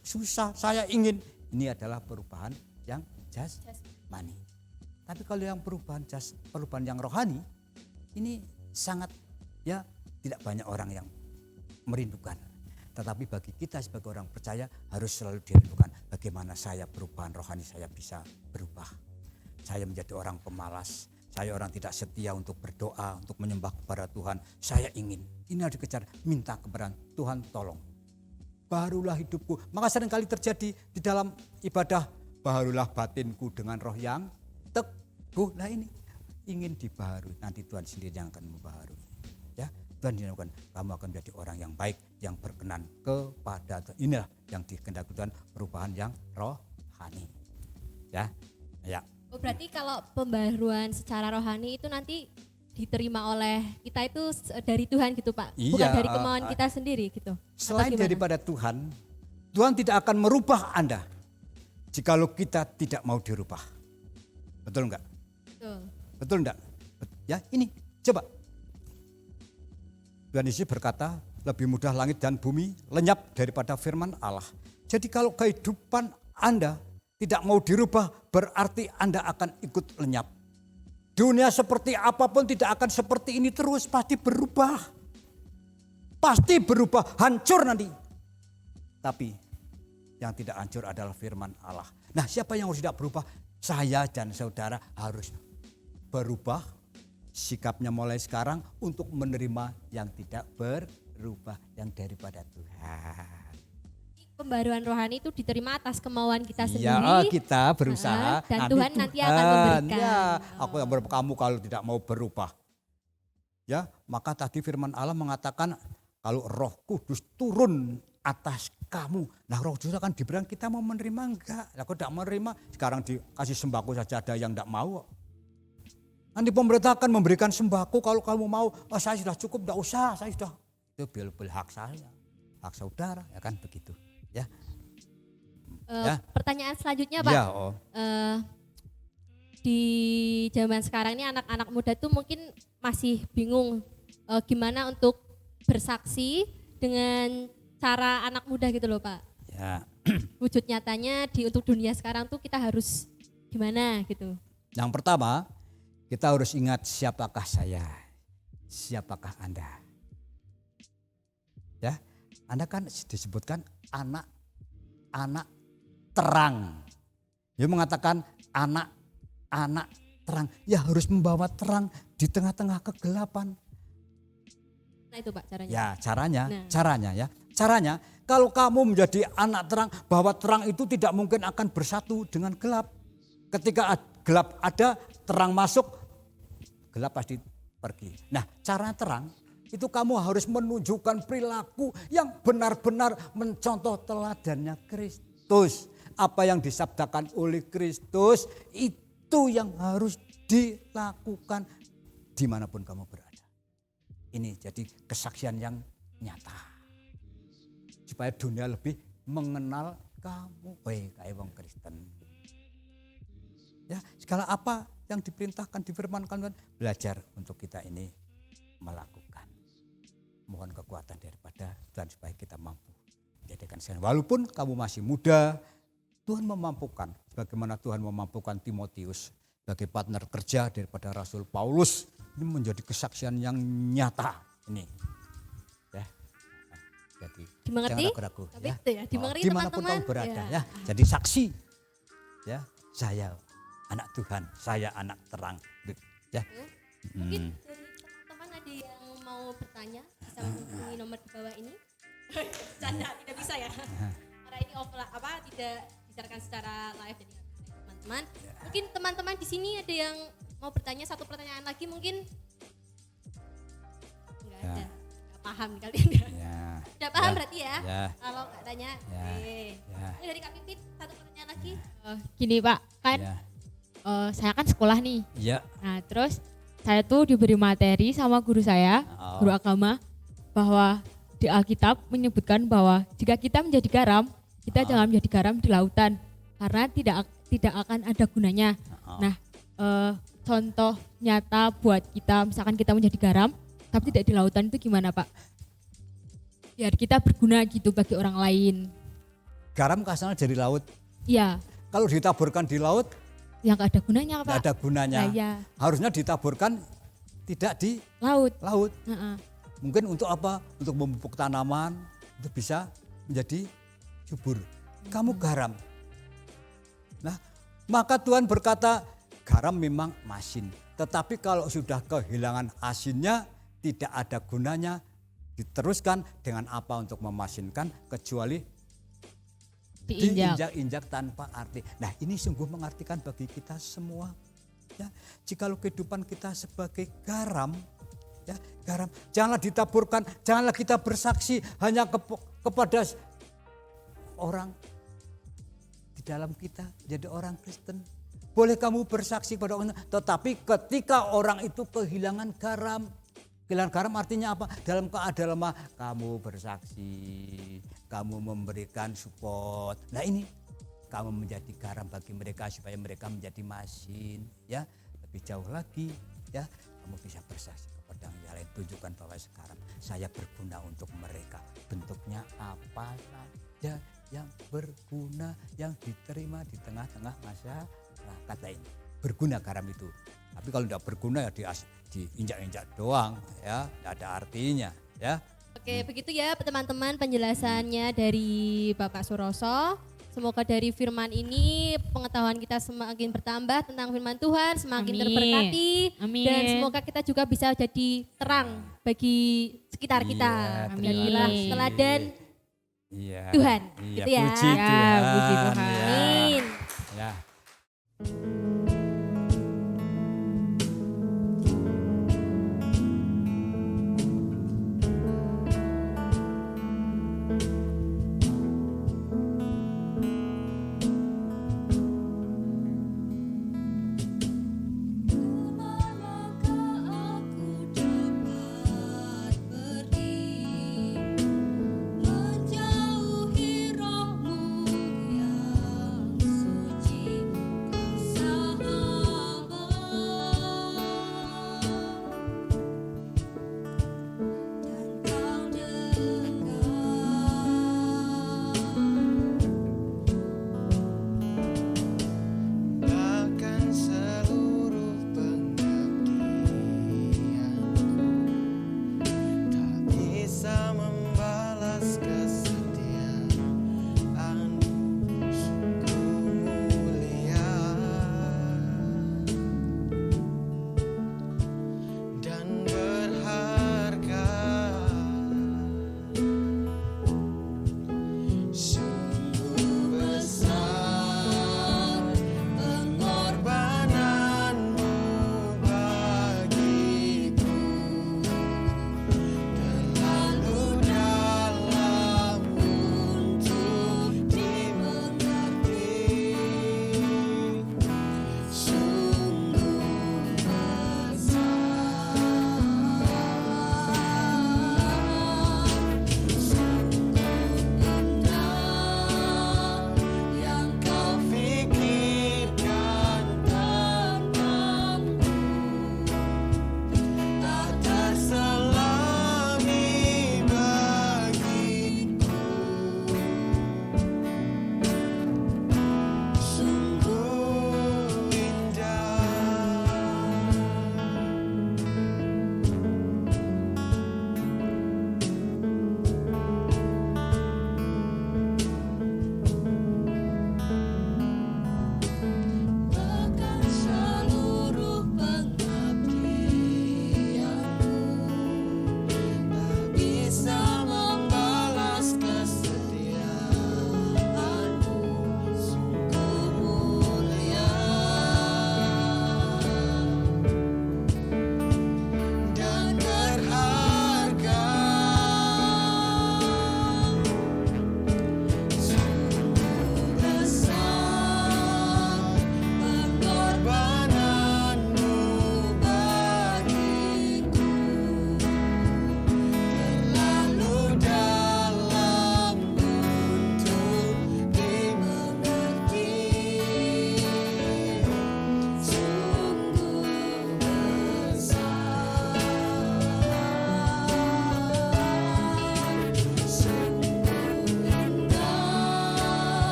susah. Saya ingin, ini adalah perubahan yang jasmani. Tapi kalau yang perubahan yang rohani, ini sangat, ya, tidak banyak orang yang merindukan. Tetapi bagi kita sebagai orang percaya harus selalu dirindukan. Bagaimana saya perubahan rohani saya bisa berubah. Saya menjadi orang pemalas. Saya orang tidak setia untuk berdoa, untuk menyembah kepada Tuhan. Saya ingin, ini harus dikejar, minta kepada Tuhan tolong. Baharulah hidupku. Maka seringkali terjadi di dalam ibadah, baharulah batinku dengan roh yang teguh. Nah ini, ingin dibaharui, nanti Tuhan sendiri yang akan membaharui. Ya, Tuhan dinamakan kamu akan menjadi orang yang baik, yang berkenan kepada Tuhan. Inilah yang dikehendaki Tuhan, perubahan yang rohani. Ya, ya. Oh, berarti kalau pembaharuan secara rohani itu nanti diterima oleh kita itu dari Tuhan gitu Pak? Bukan Iya, dari kemauan kita sendiri gitu? Selain daripada Tuhan, Tuhan tidak akan merubah Anda jikalau kita tidak mau dirubah. Betul enggak? Betul. Betul enggak? Ya ini, coba. Tuhan Yesus berkata, lebih mudah langit dan bumi lenyap daripada firman Allah. Jadi kalau kehidupan Anda tidak mau dirubah, berarti Anda akan ikut lenyap. Dunia seperti apapun tidak akan seperti ini terus, pasti berubah. Pasti berubah, hancur nanti. Tapi yang tidak hancur adalah firman Allah. Nah, siapa yang harus tidak berubah? Saya dan saudara harus berubah sikapnya mulai sekarang untuk menerima yang tidak berubah, yang daripada Tuhan. Pembaruan rohani itu diterima atas kemauan kita sendiri. Ya, kita berusaha. Dan Tuhan nanti akan memberikan. Ya, aku yang berubah, kamu kalau tidak mau berubah. Ya, maka tadi firman Allah mengatakan kalau Roh Kudus turun atas kamu. Nah, Roh Kudus akan diberikan, kita mau menerima enggak? Aku tidak menerima, sekarang dikasih sembako saja ada yang tidak mau. Nanti pemerintah akan memberikan sembako kalau kamu mau. Oh, saya sudah cukup, tidak usah, saya sudah. Itu bil hak saya, hak saudara, ya kan begitu. Ya. Ya. Pertanyaan selanjutnya Pak. Ya, Di zaman sekarang ini anak-anak muda tuh mungkin masih bingung gimana untuk bersaksi dengan cara anak muda gitu loh Pak. Ya. Wujud nyatanya untuk dunia sekarang tuh kita harus gimana gitu. Yang pertama, kita harus ingat siapakah saya, siapakah Anda. Ya, Anda kan disebutkan anak terang. Dia mengatakan anak terang. Ya harus membawa terang di tengah-tengah kegelapan. Nah itu Pak caranya. Ya caranya, Nah. Caranya kalau kamu menjadi anak terang, bahwa terang itu tidak mungkin akan bersatu dengan gelap. Ketika gelap ada, terang masuk, gelap pasti pergi. Nah, cara terang itu kamu harus menunjukkan perilaku yang benar-benar mencontoh teladannya Kristus. Apa yang disabdakan oleh Kristus itu yang harus dilakukan dimanapun kamu berada. Ini jadi kesaksian yang nyata. Supaya dunia lebih mengenal kamu. Kayak wong Kristen. Ya, segala apa yang diperintahkan, difirmankan Tuhan, belajar untuk kita ini melakukan. Mohon kekuatan daripada Tuhan supaya kita mampu menjadikan saya. Walaupun kamu masih muda, Tuhan memampukan. Bagaimana Tuhan memampukan Timotius sebagai partner kerja daripada Rasul Paulus. Ini menjadi kesaksian yang nyata. Ini. Ya. Jadi Dimengerti? jangan ragu-ragu. Ya. Itu ya, dimengerti Dimanapun teman-teman. kamu berada. Ya. Ya. Jadi saksi. Ya, saya anak Tuhan, saya anak terang. Ya. Mungkin dari teman-teman ada yang mau bertanya, bisa menghubungi nomor di bawah ini. Canda, tidak bisa ya. Karena ini tidak disiarkan secara live jadi teman-teman. Mungkin teman-teman di sini ada yang mau bertanya satu pertanyaan lagi mungkin? Enggak Ya. ada. Enggak paham kalian ya. Ya. Udah paham Ya. berarti ya? Ya. Kalau enggak tanya. Ya. Oke. Ya. Ini dari Kak Pipit satu pertanyaan lagi. Gini Pak, kan Ya. saya kan sekolah nih. Ya. Nah terus saya tuh diberi materi sama guru saya, Oh. guru agama, bahwa di Alkitab menyebutkan bahwa jika kita menjadi garam, kita Oh. jangan menjadi garam di lautan karena tidak akan ada gunanya. Oh. Nah contoh nyata buat kita, misalkan kita menjadi garam tapi tidak di lautan itu gimana Pak? Biar kita berguna gitu bagi orang lain. Garam asalnya dari laut. Iya, Kalau ditaburkan di laut yang gak ada gunanya Pak. tidak ada gunanya. Nah, iya, Harusnya ditaburkan tidak di laut. laut. Heeh. Mungkin untuk apa? Untuk memupuk tanaman, untuk bisa menjadi subur. Kamu garam. Nah, maka Tuhan berkata, garam memang masin. Tetapi kalau sudah kehilangan asinnya, tidak ada gunanya. Diteruskan dengan apa untuk memasinkan kecuali Diinjak. diinjak-injak tanpa arti. Nah, ini sungguh mengartikan bagi kita semua. Ya, jikalau kehidupan kita sebagai garam, ya, garam janganlah ditaburkan, janganlah kita bersaksi hanya kepada orang di dalam kita jadi orang Kristen. Boleh kamu bersaksi kepada orang, tetapi ketika orang itu kehilangan garam, kehilangan garam artinya apa? Dalam keadaan lemah kamu bersaksi, kamu memberikan support. Nah ini kamu menjadi garam bagi mereka supaya mereka menjadi masin, ya. Lebih jauh lagi, ya, kamu bisa bersaksi kepada yang lain, tunjukkan bahwa sekarang saya berguna untuk mereka. Bentuknya apa saja yang berguna, yang diterima di tengah-tengah masyarakat ini. Berguna garam itu. Tapi kalau tidak berguna ya diinjak-injak doang, ya, tidak ada artinya, ya. Oke, begitu ya teman-teman penjelasannya dari Bapak Suroso. Semoga dari firman ini pengetahuan kita semakin bertambah tentang firman Tuhan, semakin Amin. terberkati. Amin. Dan semoga kita juga bisa jadi terang bagi sekitar kita. Iya, terima Jadilah kasih. teladan Iya. Tuhan, Iya, gitu ya. puji Ya, Tuhan. puji Tuhan. Ya. Amin. Ya. Manakah aku dapat pergi menjauhi rohmu yang suci,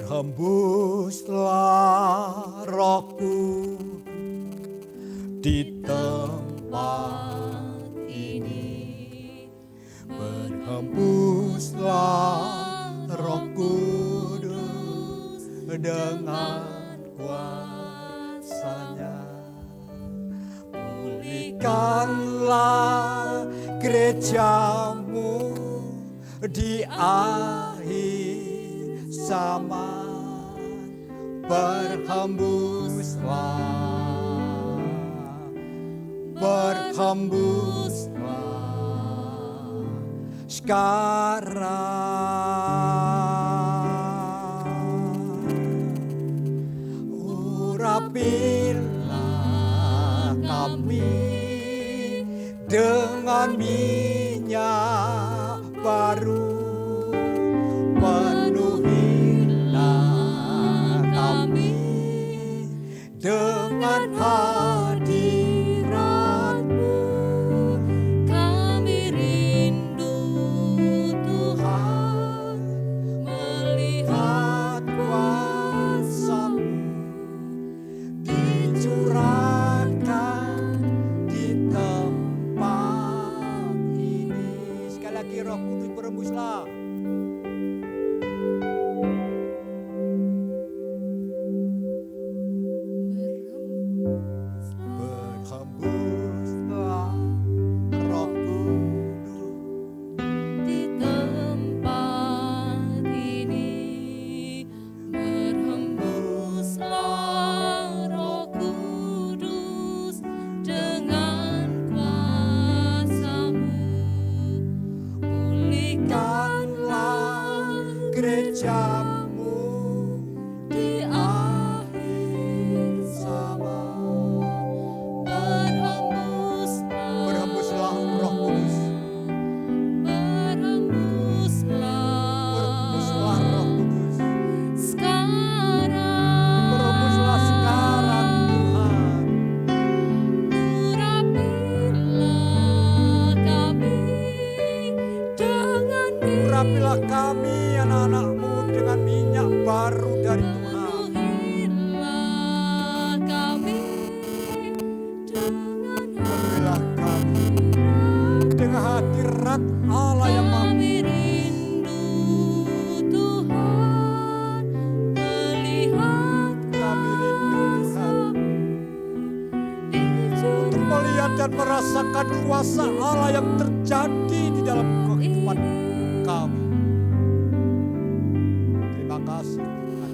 Berhembuslah rohku di tempat ini. Berhembuslah roh kudus dengan kuasa-Nya. Pulihkanlah gereja-Mu di akhir zaman. Berhembuslah sekarang. Urapilah kami dengan minyak baru. Penuhilah kami dengan hadirat-Mu. Kami rindu Tuhan melihat kuasa-Mu dicurahkan di tempat ini. Sekali lagi Roh Kudus berhembuslah. Berhembuslah Roh Kudus di tempat ini. Berhembuslah Roh Kudus dengan kuasa-Mu. Pulihkanlah gereja-Mu di akhir zaman. Berhembuslah Roh Kudus. Berhembuslah Roh Kudus. Sekarang Berhembuslah sekarang Tuhan. urapilah kami dengan Urapilah kami anak-anak-Mu dengan minyak baru dari Tuhan. penuhilah kami dengan Penuhilah kami dengan hadirat Allah yang Maha. kami rindu Tuhan melihat Kami rindu Tuhan untuk melihat dan merasakan kuasa Allah yang terjadi di dalam kehidupan kami. Terima kasih Tuhan.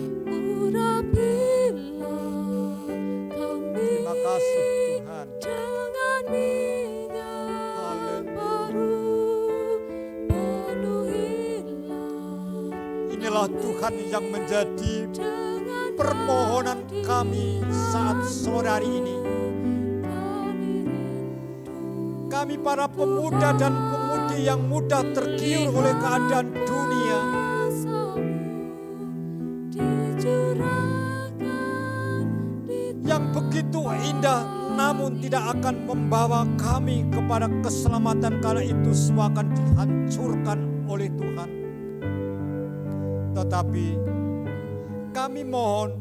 Urapilah kami Terima kasih Tuhan. dengan minyak Haleluya. baru. Penuhilah Inilah Tuhan yang menjadi dengan permohonan kami saat sore hari ini. kami rindu Kami para pemuda dan pemudi yang mudah tergiur oleh keadaan dunia, kuasa-Mu dicurahkan di yang begitu indah namun tidak akan membawa kami kepada keselamatan, karena itu semua akan dihancurkan oleh Tuhan. Tetapi kami mohon,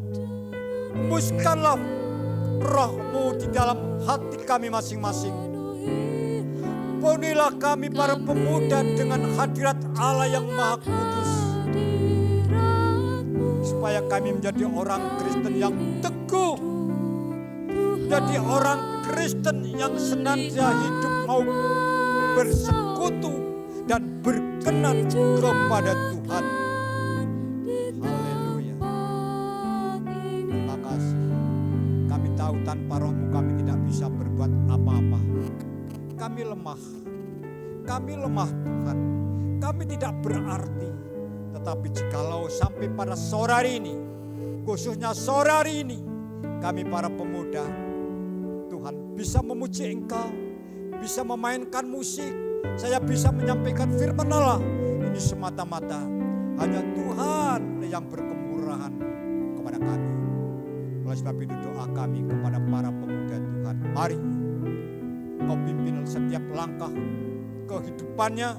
hembuskanlah Roh-Mu di dalam hati kami masing-masing. Penuhilah kami para pemuda dengan hadirat Allah yang Maha Kudus, supaya kami menjadi orang Kristen yang teguh, menjadi orang Kristen yang senantiasa hidup mau bersekutu dan berkenan kepada Tuhan. Haleluya. Terima kasih. Kami tahu tanpa Roh-Mu kami tidak bisa berbuat apa-apa. Kami lemah. Kami lemah Tuhan. Kami tidak berarti. Tetapi jikalau sampai pada sore hari ini, khususnya sore hari ini, kami para pemuda, Tuhan bisa memuji Engkau, bisa memainkan musik, saya bisa menyampaikan firman Allah. Ini semata-mata hanya Tuhan yang berkemurahan kepada kami. Oleh sebab itu doa kami kepada para pemuda Tuhan, mari Engkau pimpin setiap langkah kehidupannya.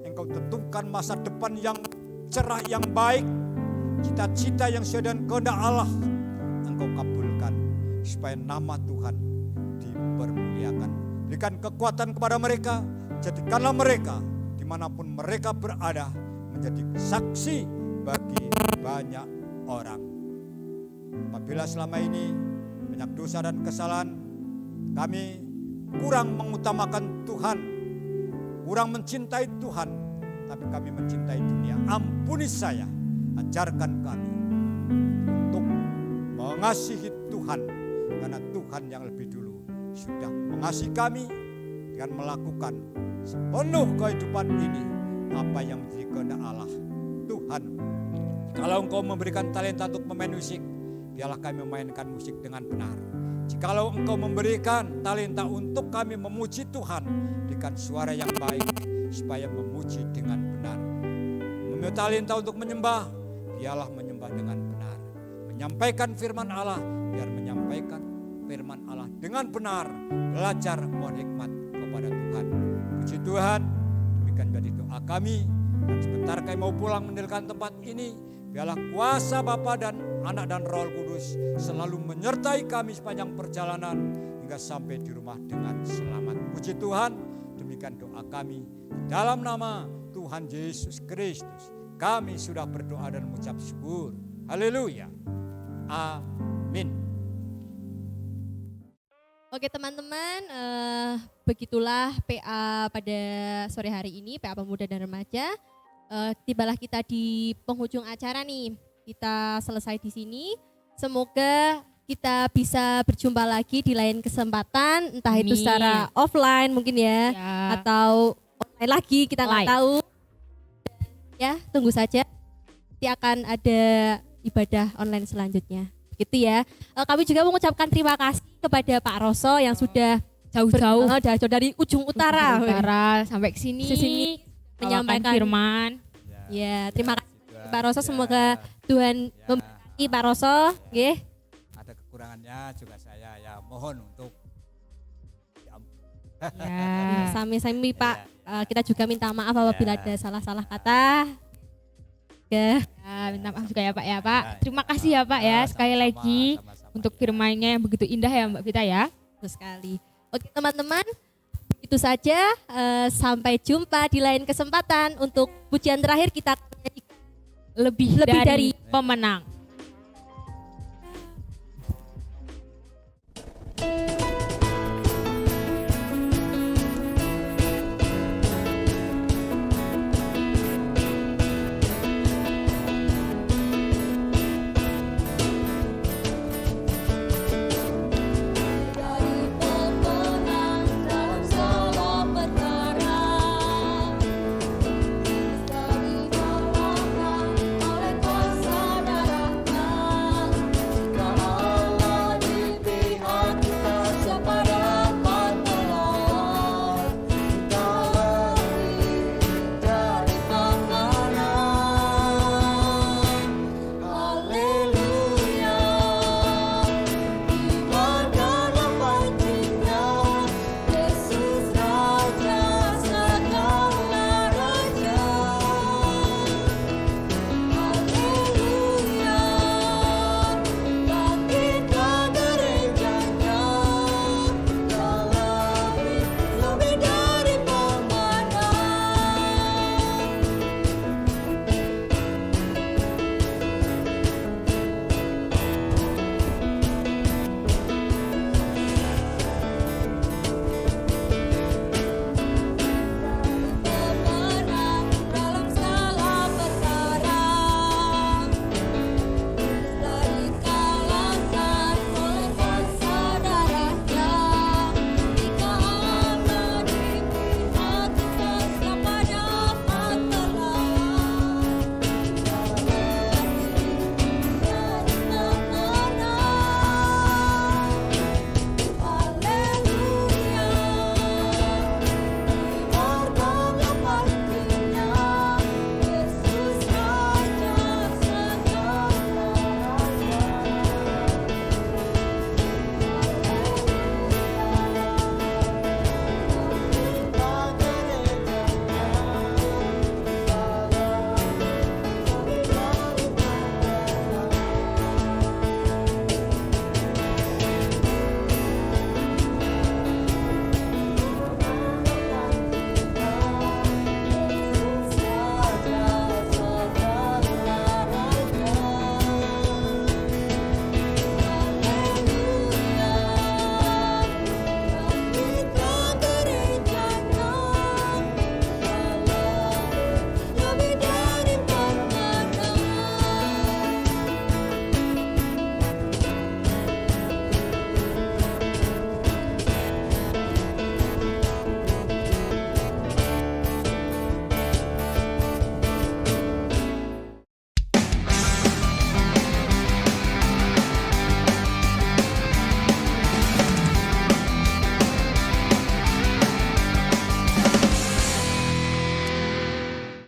Engkau tentukan masa depan yang cerah, yang baik. cita-cita yang sesuai dengan kehendak Allah Engkau kabulkan, supaya nama Tuhan dipermuliakan. Berikan kekuatan kepada mereka, jadikanlah mereka dimanapun mereka berada menjadi saksi bagi banyak orang. Apabila selama ini banyak dosa dan kesalahan kami kurang mengutamakan Tuhan, kurang mencintai Tuhan, tapi kami mencintai dunia, ampuni saya, ajarkan kami untuk mengasihi Tuhan, karena Tuhan yang lebih dulu sudah mengasihi kami dengan melakukan sepenuh kehidupan ini apa yang menjadi kehendak Allah. Tuhan, kalau Engkau memberikan talenta untuk memain musik, biarlah kami memainkan musik dengan benar. Jikalau Engkau memberikan talenta untuk kami memuji Tuhan, berikan suara yang baik supaya memuji dengan benar. Memiliki talenta untuk menyembah, biarlah menyembah dengan benar. Menyampaikan firman Allah, biar menyampaikan firman Allah dengan benar. Belajar mohon hikmat kepada Tuhan. Puji Tuhan, demikian jadi doa kami. Dan sebentar kami mau pulang meninggalkan tempat ini, biarlah kuasa Bapa dan Anak dan Roh Kudus selalu menyertai kami sepanjang perjalanan hingga sampai di rumah dengan selamat. Puji Tuhan, demikian doa kami. Dalam nama Tuhan Yesus Kristus, kami sudah berdoa dan mengucap syukur. Haleluya. Amin. Oke teman-teman, begitulah PA pada sore hari ini, PA Pemuda dan Remaja. Tibalah kita di penghujung acara nih, kita selesai di sini. Semoga kita bisa berjumpa lagi di lain kesempatan, entah itu Amin. secara offline mungkin ya, atau online lagi, kita nggak Live. tahu. Ya, tunggu saja. Nanti akan ada ibadah online selanjutnya. Gitu ya. Kami juga mengucapkan terima kasih kepada Pak Roso yang sudah Jauh-jauh dari ujung utara, sampai ke sini menyampaikan firman. Ya, terima kasih Pak Roso, semoga Tuhan memberkati Pak Roso, nggih. Ada kekurangannya juga saya ya mohon untuk Ya. Sami-sami Pak, kita juga minta maaf apabila ada salah-salah kata. Ya. Minta maaf juga ya Pak ya Pak. Terima kasih ya Pak ya sekali lagi untuk firman-Nya yang begitu indah ya Mbak Vita ya. Betul sekali. Oke teman-teman, itu saja. Sampai jumpa di lain kesempatan. Untuk pujian terakhir kita Lebih dari pemenang.